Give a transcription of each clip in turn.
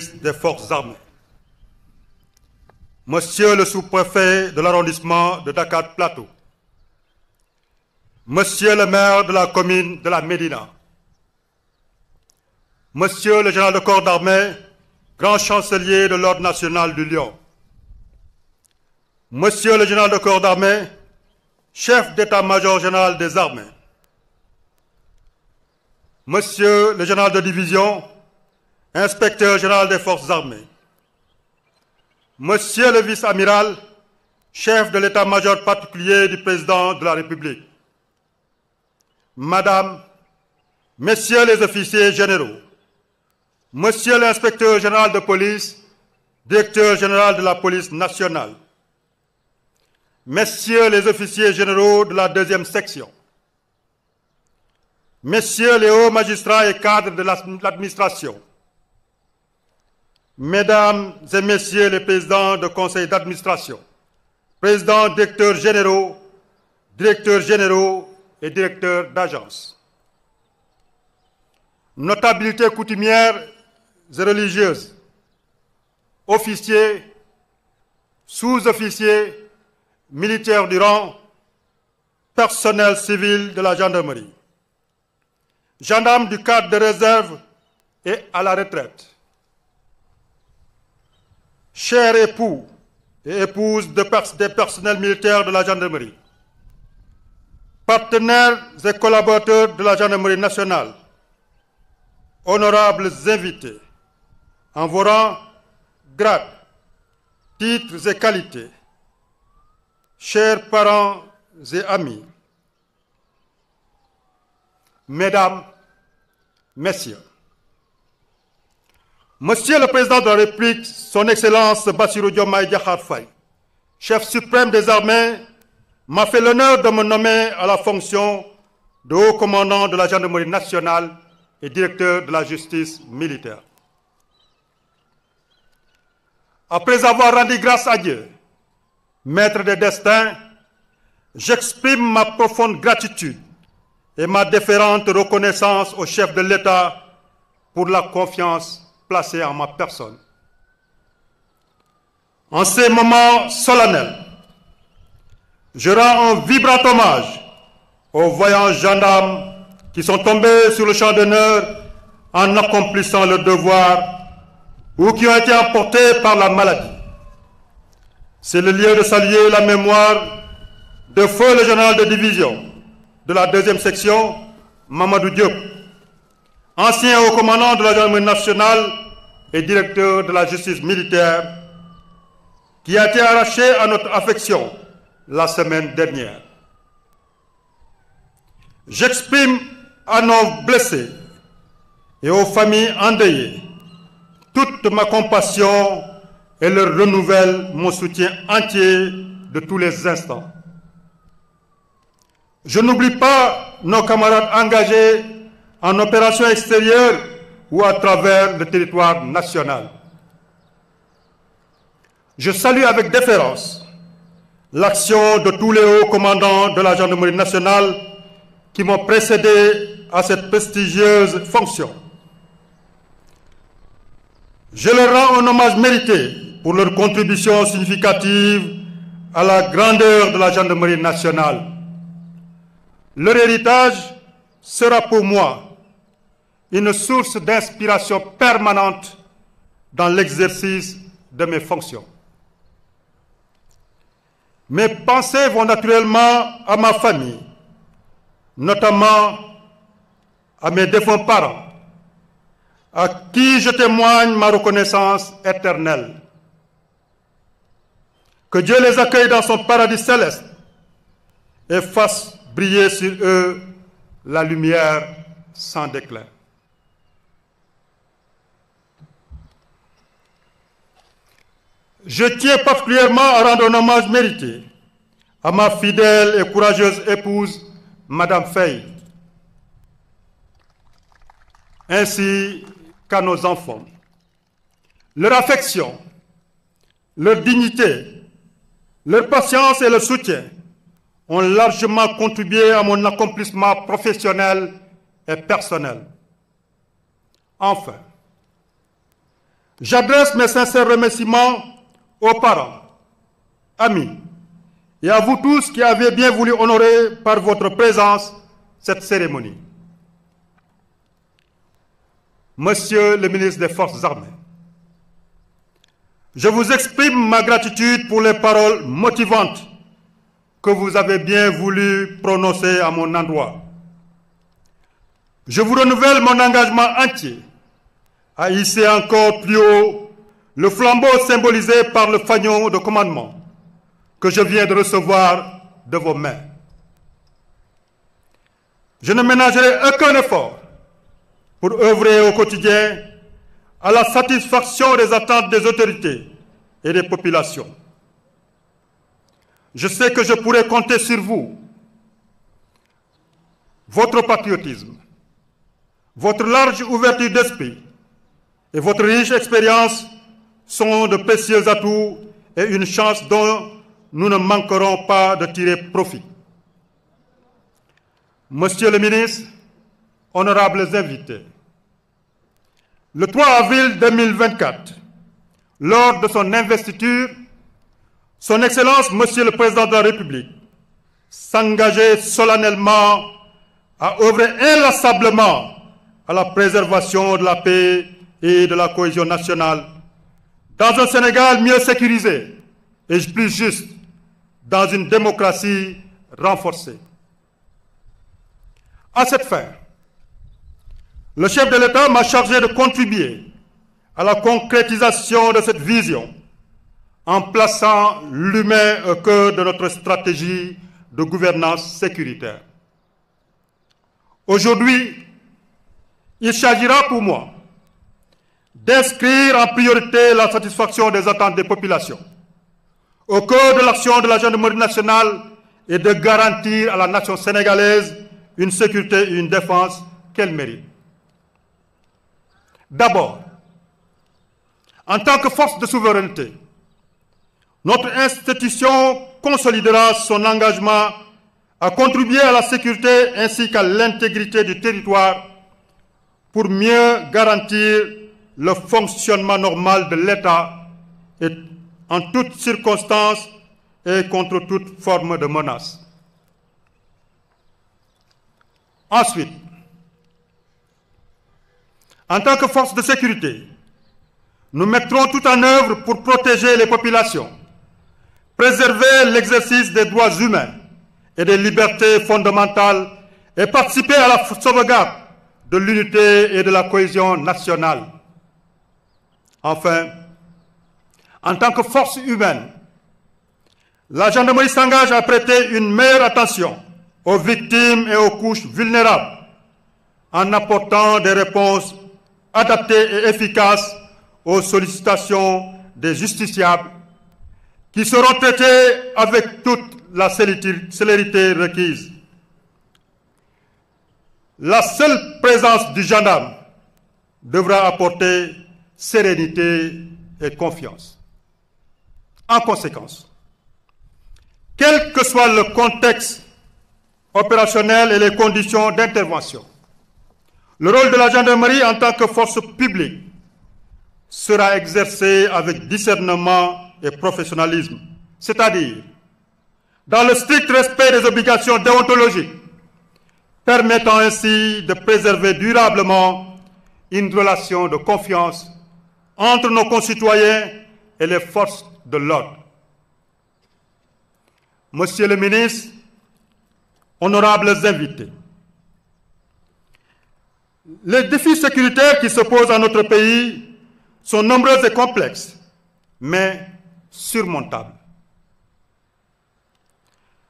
police des forces armées, Monsieur le sous-préfet de l'arrondissement de Dakar Plateau, Monsieur le maire de la commune de la Médina, Monsieur le général de corps d'armée, grand chancelier de l'Ordre national du Lion, Monsieur le général de corps d'armée, chef d'état-major général des armées, Monsieur le général de division, inspecteur général des forces armées, Monsieur le vice-amiral, chef de l'état-major particulier du président de la République, Madame, Messieurs les officiers généraux, Monsieur l'inspecteur général de police, directeur général de la police nationale, Messieurs les officiers généraux de la 2e section, Messieurs les hauts magistrats et cadres de l'administration, Mesdames et Messieurs les présidents de conseil d'administration, présidents, directeurs généraux et directeurs d'agence, notabilités coutumières et religieuses, officiers, sous-officiers, militaires du rang, personnel civil de la gendarmerie, gendarmes du cadre de réserve et à la retraite, chers époux et épouses des personnels militaires de la gendarmerie, partenaires et collaborateurs de la gendarmerie nationale, honorables invités, en vos rangs, grades, titres et qualités, chers parents et amis, Mesdames, Messieurs, Monsieur le Président de la République, Son Excellence Bassirou Diomaye Diakhar Faye, chef suprême des armées, m'a fait l'honneur de me nommer à la fonction de haut commandant de la gendarmerie nationale et directeur de la justice militaire. Après avoir rendu grâce à Dieu, maître des destins, j'exprime ma profonde gratitude et ma déférente reconnaissance au chef de l'État pour la confiance placée en ma personne. En ces moments solennels, je rends un vibrant hommage aux voyants gendarmes qui sont tombés sur le champ d'honneur en accomplissant leur devoir ou qui ont été emportés par la maladie. C'est le lieu de saluer la mémoire de feu le général de division de la 2e section, Mamadou Diop, ancien haut commandant de la gendarmerie nationale et directeur de la justice militaire, qui a été arraché à notre affection la semaine dernière. J'exprime à nos blessés et aux familles endeuillées toute ma compassion et leur renouvelle mon soutien entier de tous les instants. Je n'oublie pas nos camarades engagés en opération extérieure ou à travers le territoire national. Je salue avec déférence l'action de tous les hauts commandants de la gendarmerie nationale qui m'ont précédé à cette prestigieuse fonction. Je leur rends un hommage mérité pour leur contribution significative à la grandeur de la gendarmerie nationale. Leur héritage sera pour moi une source d'inspiration permanente dans l'exercice de mes fonctions. Mes pensées vont naturellement à ma famille, notamment à mes défunts parents, à qui je témoigne ma reconnaissance éternelle. Que Dieu les accueille dans son paradis céleste et fasse briller sur eux la lumière sans déclin. Je tiens particulièrement à rendre un hommage mérité à ma fidèle et courageuse épouse, Madame Faye, ainsi qu'à nos enfants. Leur affection, leur dignité, leur patience et leur soutien ont largement contribué à mon accomplissement professionnel et personnel. Enfin, J'adresse mes sincères remerciements aux parents, amis et à vous tous qui avez bien voulu honorer par votre présence cette cérémonie. Monsieur le ministre des Forces armées, je vous exprime ma gratitude pour les paroles motivantes que vous avez bien voulu prononcer à mon endroit. Je vous renouvelle mon engagement entier à hisser encore plus haut le flambeau symbolisé par le fanion de commandement que je viens de recevoir de vos mains. Je ne ménagerai aucun effort pour œuvrer au quotidien à la satisfaction des attentes des autorités et des populations. Je sais que je pourrai compter sur vous, votre patriotisme, votre large ouverture d'esprit et votre riche expérience sont de précieux atouts et une chance dont nous ne manquerons pas de tirer profit. Monsieur le ministre, honorables invités, le 3 avril 2024, lors de son investiture, Son Excellence, Monsieur le Président de la République, s'engageait solennellement à œuvrer inlassablement à la préservation de la paix et de la cohésion nationale, dans un Sénégal mieux sécurisé et plus juste, dans une démocratie renforcée. À cette fin, le chef de l'État m'a chargé de contribuer à la concrétisation de cette vision en plaçant l'humain au cœur de notre stratégie de gouvernance sécuritaire. Aujourd'hui, il s'agira pour moi d'inscrire en priorité la satisfaction des attentes des populations au cœur de l'action de la gendarmerie nationale et de garantir à la nation sénégalaise une sécurité et une défense qu'elle mérite. D'abord, en tant que force de souveraineté, notre institution consolidera son engagement à contribuer à la sécurité ainsi qu'à l'intégrité du territoire pour mieux garantir le fonctionnement normal de l'État et en toutes circonstances et contre toute forme de menace. Ensuite, en tant que force de sécurité, nous mettrons tout en œuvre pour protéger les populations, préserver l'exercice des droits humains et des libertés fondamentales et participer à la sauvegarde de l'unité et de la cohésion nationale. Enfin, en tant que force humaine, la gendarmerie s'engage à prêter une meilleure attention aux victimes et aux couches vulnérables en apportant des réponses adaptées et efficaces aux sollicitations des justiciables qui seront traités avec toute la célérité requise. La seule présence du gendarme devra apporter sérénité et confiance. En conséquence, quel que soit le contexte opérationnel et les conditions d'intervention, le rôle de la gendarmerie en tant que force publique sera exercé avec discernement et professionnalisme, c'est-à-dire dans le strict respect des obligations déontologiques, permettant ainsi de préserver durablement une relation de confiance entre nos concitoyens et les forces de l'ordre. Monsieur le ministre, honorables invités, les défis sécuritaires qui se posent à notre pays sont nombreux et complexes, mais surmontables.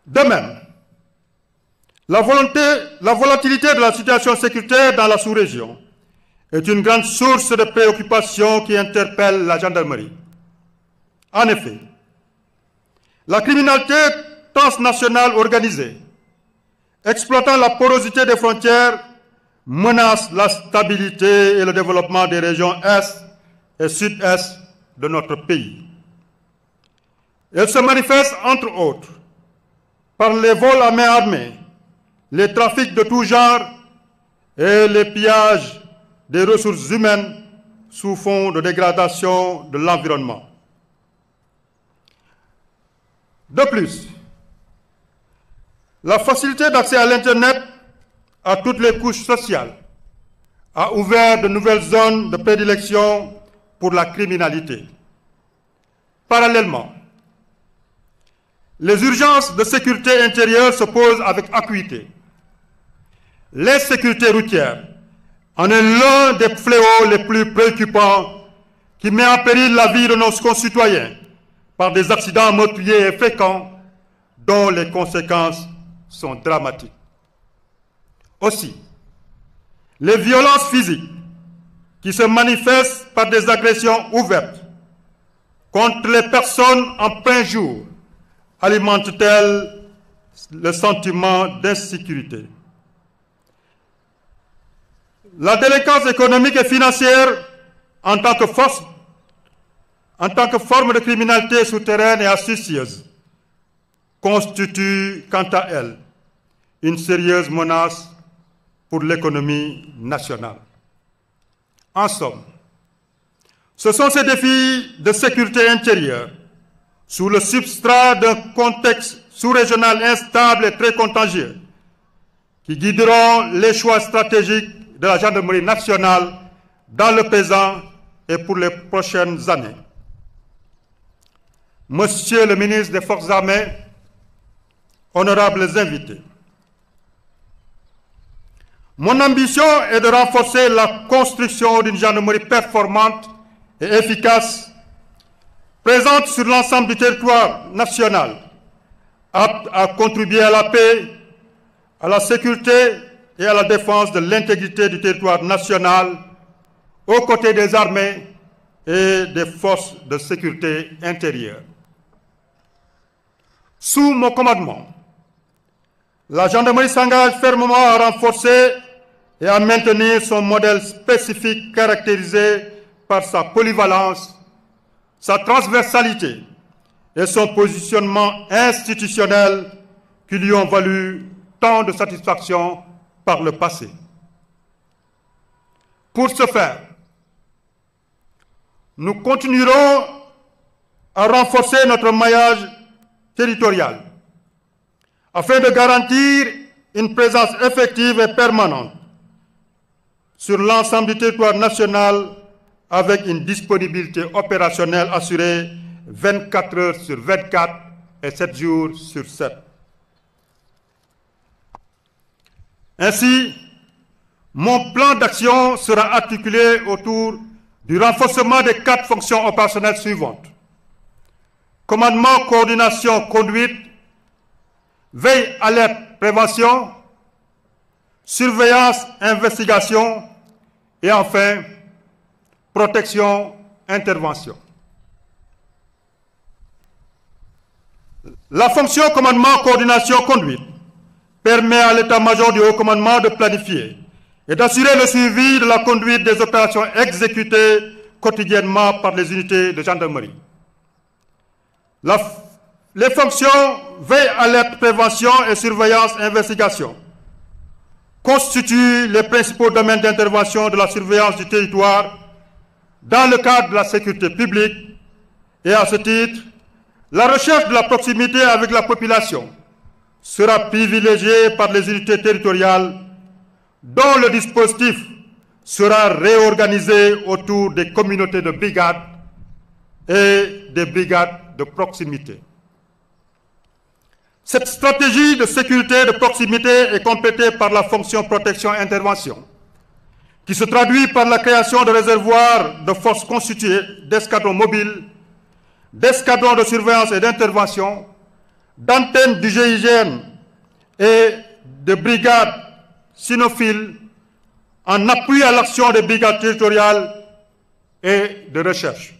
De même, la volatilité de la situation sécuritaire dans la sous-région est une grande source de préoccupation qui interpelle la gendarmerie. En effet, la criminalité transnationale organisée, exploitant la porosité des frontières, menace la stabilité et le développement des régions Est et Sud-Est de notre pays. Elle se manifeste, entre autres, par les vols à main armée, les trafics de tout genre et les pillages des ressources humaines, sous fond de dégradation de l'environnement. De plus, la facilité d'accès à l'Internet à toutes les couches sociales a ouvert de nouvelles zones de prédilection pour la criminalité. Parallèlement, les urgences de sécurité intérieure se posent avec acuité. L'insécurité routière en est l'un des fléaux les plus préoccupants qui met en péril la vie de nos concitoyens par des accidents meurtriers et fréquents dont les conséquences sont dramatiques. Aussi, les violences physiques qui se manifestent par des agressions ouvertes contre les personnes en plein jour alimentent-elles le sentiment d'insécurité. La délinquance économique et financière en tant que forme de criminalité souterraine et astucieuse constitue quant à elle une sérieuse menace pour l'économie nationale. En somme, ce sont ces défis de sécurité intérieure, sous le substrat d'un contexte sous-régional instable et très contagieux, qui guideront les choix stratégiques de la gendarmerie nationale dans le présent et pour les prochaines années. Monsieur le ministre des Forces armées, honorables invités, mon ambition est de renforcer la construction d'une gendarmerie performante et efficace, présente sur l'ensemble du territoire national, apte à contribuer à la paix, à la sécurité et à la défense de l'intégrité du territoire national, aux côtés des armées et des forces de sécurité intérieure. Sous mon commandement, la gendarmerie s'engage fermement à renforcer et à maintenir son modèle spécifique caractérisé par sa polyvalence, sa transversalité et son positionnement institutionnel qui lui ont valu tant de satisfaction par le passé. Pour ce faire, nous continuerons à renforcer notre maillage territorial afin de garantir une présence effective et permanente sur l'ensemble du territoire national avec une disponibilité opérationnelle assurée 24 heures sur 24 et 7 jours sur 7. Ainsi, mon plan d'action sera articulé autour du renforcement des 4 fonctions opérationnelles suivantes. Commandement, coordination, conduite, veille, alerte, prévention, surveillance, investigation et enfin, protection, intervention. La fonction commandement, coordination, conduite permet à l'état-major du haut commandement de planifier et d'assurer le suivi de la conduite des opérations exécutées quotidiennement par les unités de gendarmerie. Les fonctions veille, alerte, prévention et surveillance, investigation constituent les principaux domaines d'intervention de la surveillance du territoire dans le cadre de la sécurité publique et à ce titre, la recherche de la proximité avec la population sera privilégiée par les unités territoriales dont le dispositif sera réorganisé autour des communautés de brigades et des brigades de proximité. Cette stratégie de sécurité de proximité est complétée par la fonction protection-intervention, qui se traduit par la création de réservoirs de forces constituées d'escadrons mobiles, d'escadrons de surveillance et d'intervention, d'antennes du GIGN et de brigades cynophiles en appui à l'action des brigades territoriales et de recherche.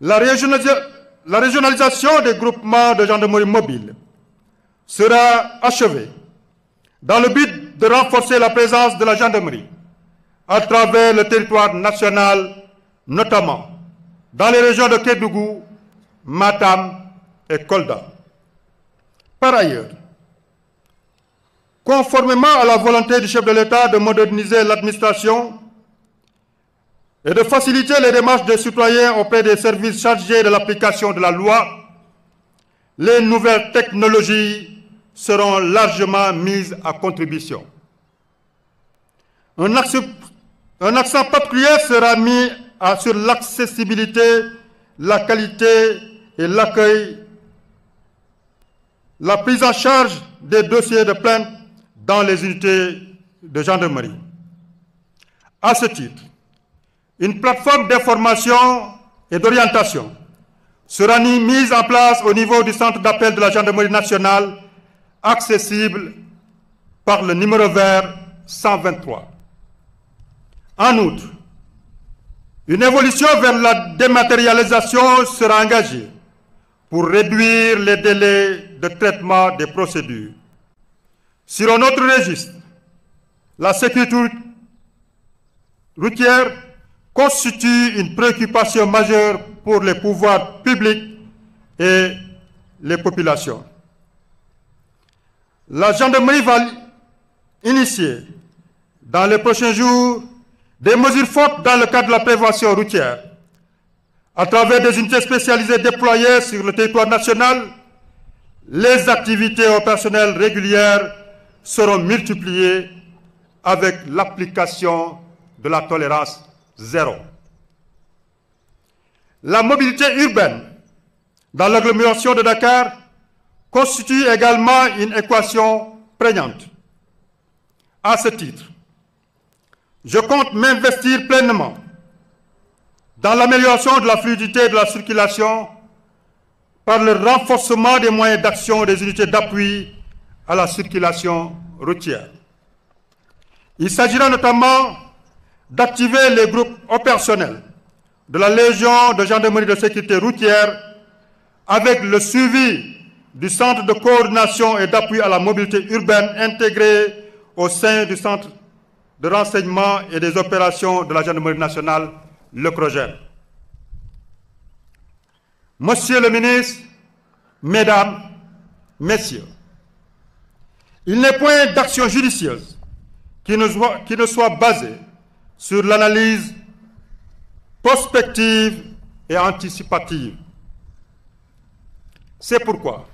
La régionalisation des groupements de gendarmerie mobile sera achevée dans le but de renforcer la présence de la gendarmerie à travers le territoire national, notamment dans les régions de Kédougou, Matam et Kolda. Par ailleurs, conformément à la volonté du chef de l'État de moderniser l'administration et de faciliter les démarches des citoyens auprès des services chargés de l'application de la loi, les nouvelles technologies seront largement mises à contribution. Un accent particulier sera mis sur l'accessibilité, la qualité et l'accueil, la prise en charge des dossiers de plainte dans les unités de gendarmerie. À ce titre, une plateforme d'information et d'orientation sera mise en place au niveau du centre d'appel de la gendarmerie nationale, accessible par le numéro vert 123. En outre, une évolution vers la dématérialisation sera engagée pour réduire les délais de traitement des procédures. Sur un autre registre, la sécurité routière constitue une préoccupation majeure pour les pouvoirs publics et les populations. La gendarmerie va initier dans les prochains jours des mesures fortes dans le cadre de la prévention routière. À travers des unités spécialisées déployées sur le territoire national, les activités opérationnelles régulières seront multipliées avec l'application de la tolérance zéro. La mobilité urbaine dans l'agglomération de Dakar constitue également une équation prégnante. À ce titre, je compte m'investir pleinement dans l'amélioration de la fluidité de la circulation par le renforcement des moyens d'action des unités d'appui à la circulation routière. Il s'agira notamment d'activer les groupes opérationnels de la Légion de gendarmerie de sécurité routière avec le suivi du Centre de coordination et d'appui à la mobilité urbaine intégré au sein du Centre de renseignement et des opérations de la gendarmerie nationale, le CROGEN. Monsieur le ministre, Mesdames, Messieurs, il n'est point d'action judicieuse qui ne soit basée sur l'analyse prospective et anticipative. C'est pourquoi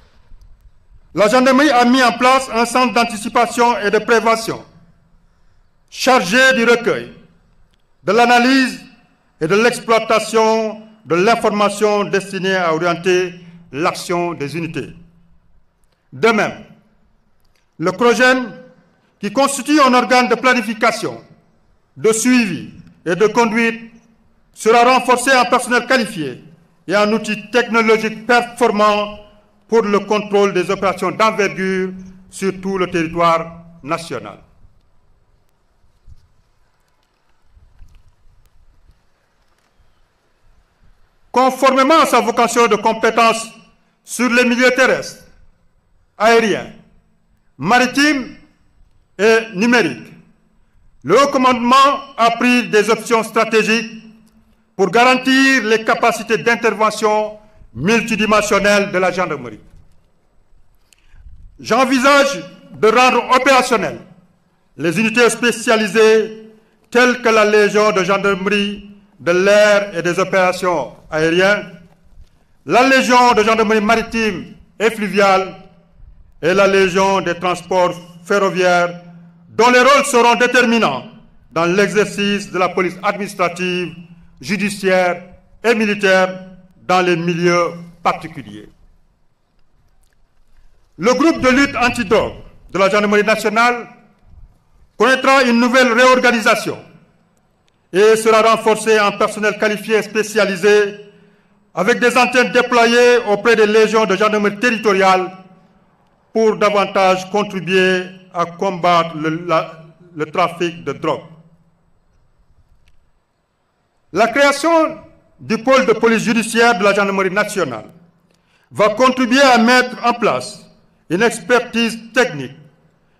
la gendarmerie a mis en place un centre d'anticipation et de prévention chargé du recueil, de l'analyse et de l'exploitation de l'information destinée à orienter l'action des unités. De même, le CROGEN, qui constitue un organe de planification, de suivi et de conduite, sera renforcé en personnel qualifié et en outils technologiques performants pour le contrôle des opérations d'envergure sur tout le territoire national. Conformément à sa vocation de compétence sur les milieux terrestres, aériens, maritimes et numériques, le haut commandement a pris des options stratégiques pour garantir les capacités d'intervention multidimensionnelles de la gendarmerie. J'envisage de rendre opérationnelles les unités spécialisées telles que la Légion de gendarmerie de l'air et des opérations aériennes, la Légion de gendarmerie maritime et fluviale et la Légion des transports ferroviaires, dont les rôles seront déterminants dans l'exercice de la police administrative, judiciaire et militaire dans les milieux particuliers. Le groupe de lutte antidrogue de la gendarmerie nationale connaîtra une nouvelle réorganisation et sera renforcé en personnel qualifié et spécialisé avec des antennes déployées auprès des légions de gendarmerie territoriale pour davantage contribuer à combattre le trafic de drogue. La création du pôle de police judiciaire de la gendarmerie nationale va contribuer à mettre en place une expertise technique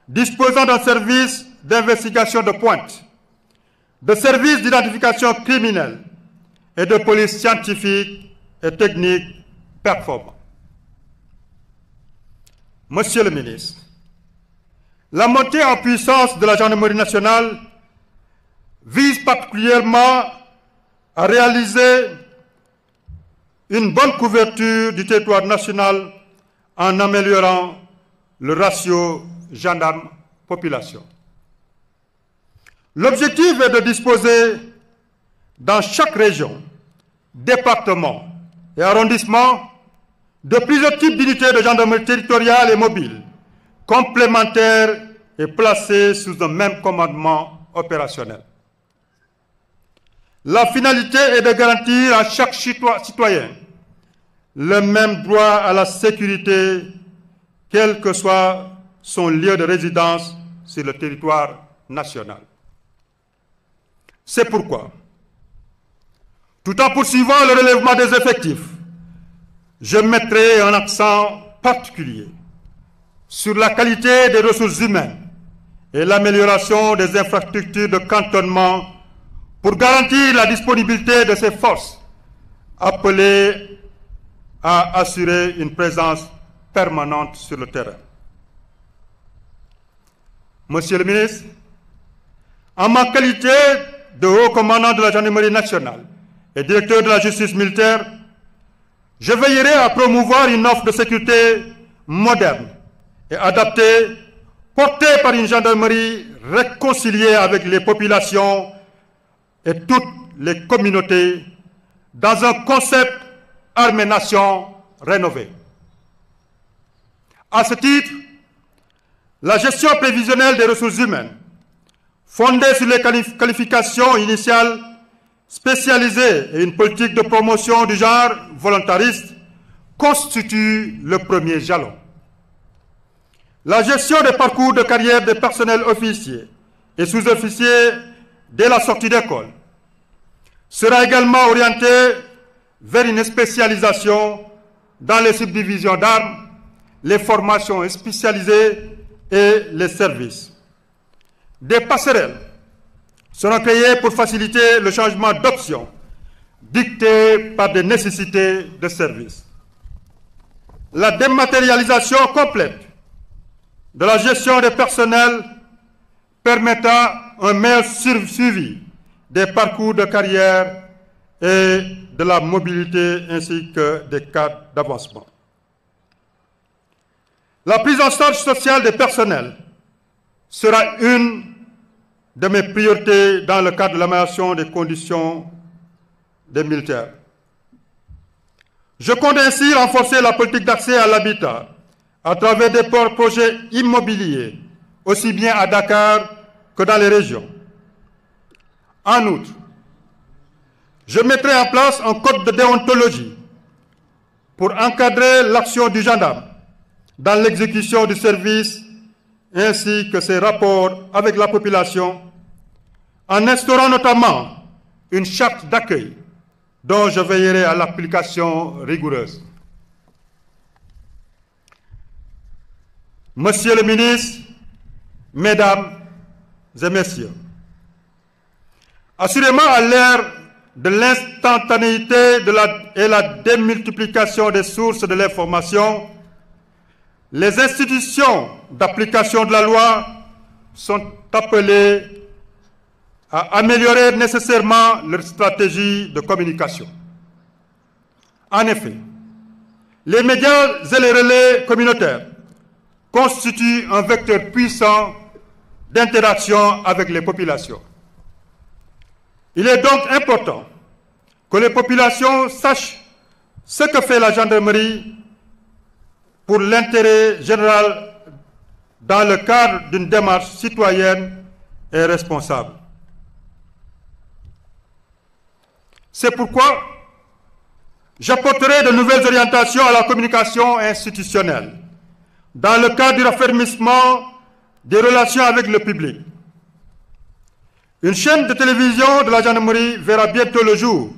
disposant d'un service d'investigation de pointe, de services d'identification criminelle et de police scientifique et technique performants. Monsieur le ministre, la montée en puissance de la gendarmerie nationale vise particulièrement à réaliser une bonne couverture du territoire national en améliorant le ratio gendarme-population. L'objectif est de disposer dans chaque région, département et arrondissement de plusieurs types d'unités de gendarmerie territoriale et mobile, complémentaires et placées sous un même commandement opérationnel. La finalité est de garantir à chaque citoyen le même droit à la sécurité, quel que soit son lieu de résidence sur le territoire national. C'est pourquoi, tout en poursuivant le relèvement des effectifs, je mettrai un accent particulier sur la qualité des ressources humaines et l'amélioration des infrastructures de cantonnement pour garantir la disponibilité de ces forces appelées à assurer une présence permanente sur le terrain. Monsieur le ministre, en ma qualité de haut commandant de la gendarmerie nationale et directeur de la justice militaire, je veillerai à promouvoir une offre de sécurité moderne et adaptée, portée par une gendarmerie réconciliée avec les populations et toutes les communautés dans un concept armée-nation rénové. À ce titre, la gestion prévisionnelle des ressources humaines, fondée sur les qualifications initiales spécialisées et une politique de promotion du genre volontariste, constitue le premier jalon. La gestion des parcours de carrière des personnels officiers et sous-officiers dès la sortie d'école sera également orientée vers une spécialisation dans les subdivisions d'armes, les formations spécialisées et les services. Des passerelles seront créées pour faciliter le changement d'options dicté par des nécessités de service. La dématérialisation complète de la gestion des personnels permettra un meilleur suivi des parcours de carrière et de la mobilité ainsi que des cadres d'avancement. La prise en charge sociale des personnels sera une de mes priorités dans le cadre de l'amélioration des conditions des militaires. Je compte ainsi renforcer la politique d'accès à l'habitat à travers des projets immobiliers, aussi bien à Dakar que dans les régions. En outre, je mettrai en place un code de déontologie pour encadrer l'action du gendarme dans l'exécution du service ainsi que ses rapports avec la population, en instaurant notamment une charte d'accueil dont je veillerai à l'application rigoureuse. Monsieur le ministre, Mesdames et Messieurs, assurément à l'ère de l'instantanéité et la démultiplication des sources de l'information, les institutions d'application de la loi sont appelées à améliorer nécessairement leur stratégie de communication. En effet, les médias et les relais communautaires constituent un vecteur puissant d'interaction avec les populations. Il est donc important que les populations sachent ce que fait la gendarmerie pour l'intérêt général dans le cadre d'une démarche citoyenne et responsable. C'est pourquoi j'apporterai de nouvelles orientations à la communication institutionnelle dans le cadre du raffermissement des relations avec le public. Une chaîne de télévision de la gendarmerie verra bientôt le jour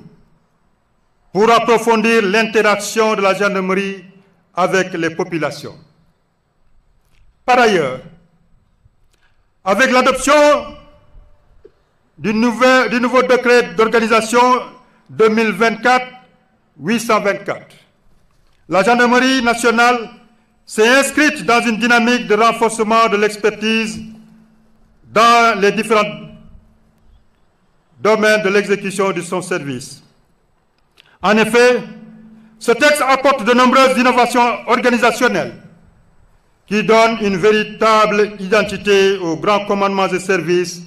pour approfondir l'interaction de la gendarmerie avec les populations. Par ailleurs, avec l'adoption du nouveau décret d'organisation 2024-824, la gendarmerie nationale s'est inscrite dans une dynamique de renforcement de l'expertise dans les différents domaine de l'exécution de son service. En effet, ce texte apporte de nombreuses innovations organisationnelles qui donnent une véritable identité aux grands commandements et services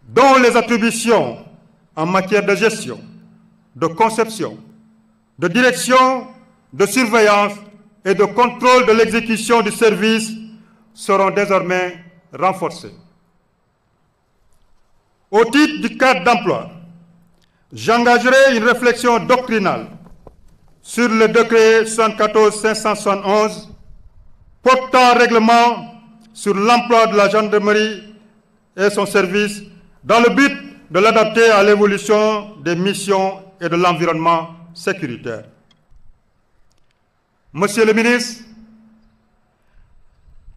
dont les attributions en matière de gestion, de conception, de direction, de surveillance et de contrôle de l'exécution du service seront désormais renforcées. Au titre du cadre d'emploi, j'engagerai une réflexion doctrinale sur le décret 74-571 portant règlement sur l'emploi de la gendarmerie et son service dans le but de l'adapter à l'évolution des missions et de l'environnement sécuritaire. Monsieur le ministre,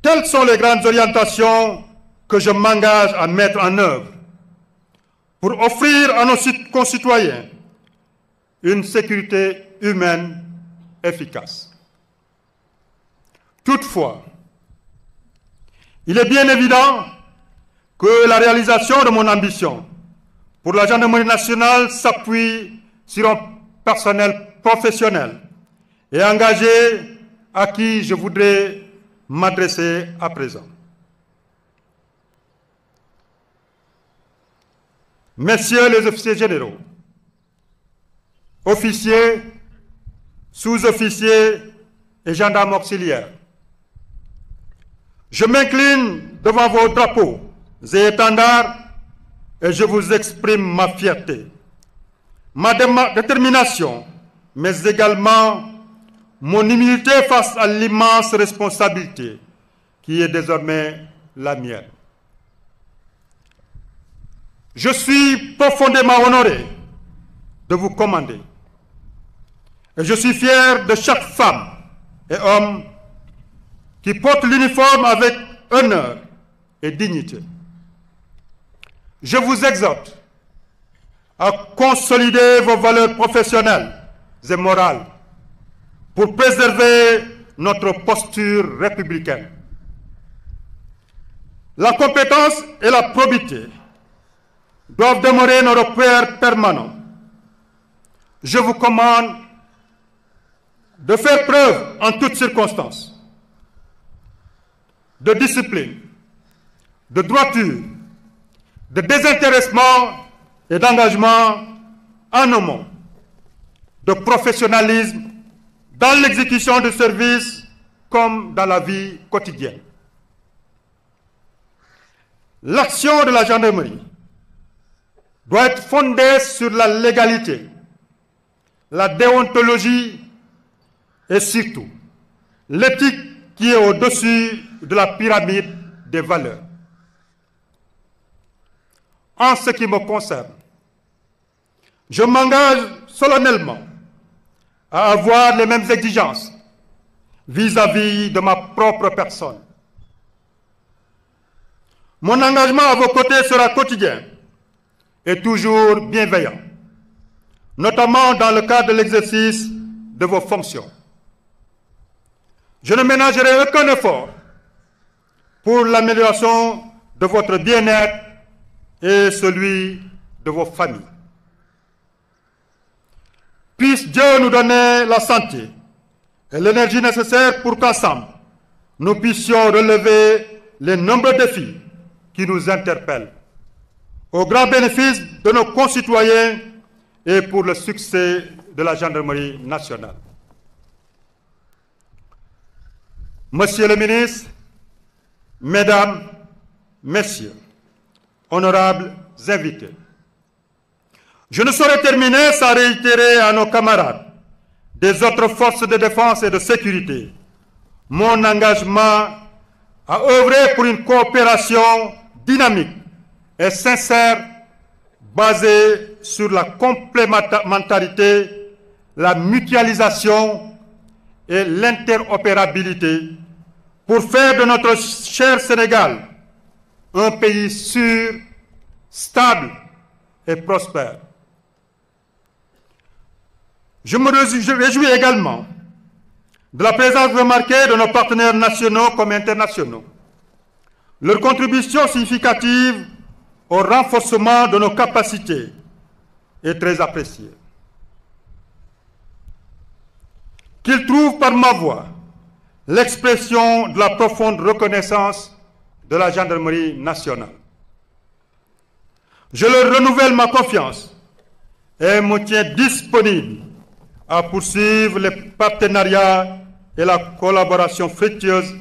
telles sont les grandes orientations que je m'engage à mettre en œuvre pour offrir à nos concitoyens une sécurité humaine efficace. Toutefois, il est bien évident que la réalisation de mon ambition pour la gendarmerie nationale s'appuie sur un personnel professionnel et engagé à qui je voudrais m'adresser à présent. Messieurs les officiers généraux, officiers, sous-officiers et gendarmes auxiliaires, je m'incline devant vos drapeaux et étendards et je vous exprime ma fierté, ma détermination, mais également mon humilité face à l'immense responsabilité qui est désormais la mienne. Je suis profondément honoré de vous commander et je suis fier de chaque femme et homme qui porte l'uniforme avec honneur et dignité. Je vous exhorte à consolider vos valeurs professionnelles et morales pour préserver notre posture républicaine. La compétence et la probité doivent demeurer nos repères permanents. Je vous commande de faire preuve en toutes circonstances de discipline, de droiture, de désintéressement et d'engagement en amont, de professionnalisme dans l'exécution du service comme dans la vie quotidienne. L'action de la gendarmerie doit être fondée sur la légalité, la déontologie et surtout l'éthique qui est au-dessus de la pyramide des valeurs. En ce qui me concerne, je m'engage solennellement à avoir les mêmes exigences vis-à-vis de ma propre personne. Mon engagement à vos côtés sera quotidien et toujours bienveillant, notamment dans le cadre de l'exercice de vos fonctions. Je ne ménagerai aucun effort pour l'amélioration de votre bien-être et celui de vos familles. Puisse Dieu nous donner la santé et l'énergie nécessaires pour qu'ensemble, nous puissions relever les nombreux défis qui nous interpellent, au grand bénéfice de nos concitoyens et pour le succès de la gendarmerie nationale. Monsieur le ministre, Mesdames, Messieurs, honorables invités, je ne saurais terminer sans réitérer à nos camarades des autres forces de défense et de sécurité mon engagement à œuvrer pour une coopération dynamique et sincère basée sur la complémentarité, la mutualisation et l'interopérabilité pour faire de notre cher Sénégal un pays sûr, stable et prospère. Je me réjouis également de la présence remarquée de nos partenaires nationaux comme internationaux. Leur contribution significative au renforcement de nos capacités est très apprécié. Qu'il trouve par ma voix l'expression de la profonde reconnaissance de la gendarmerie nationale. Je leur renouvelle ma confiance et me tiens disponible à poursuivre les partenariats et la collaboration fructueuse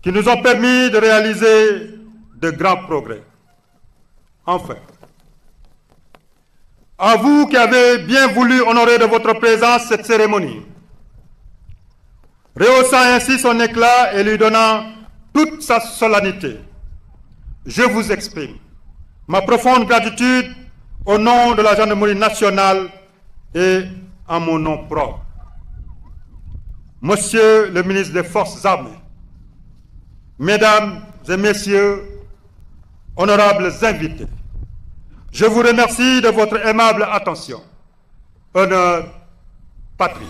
qui nous ont permis de réaliser de grands progrès. Enfin, à vous qui avez bien voulu honorer de votre présence cette cérémonie, rehaussant ainsi son éclat et lui donnant toute sa solennité, je vous exprime ma profonde gratitude au nom de la Gendarmerie nationale et en mon nom propre. Monsieur le ministre des Forces armées, Mesdames et Messieurs, honorables invités, je vous remercie de votre aimable attention. Honneur, patrie.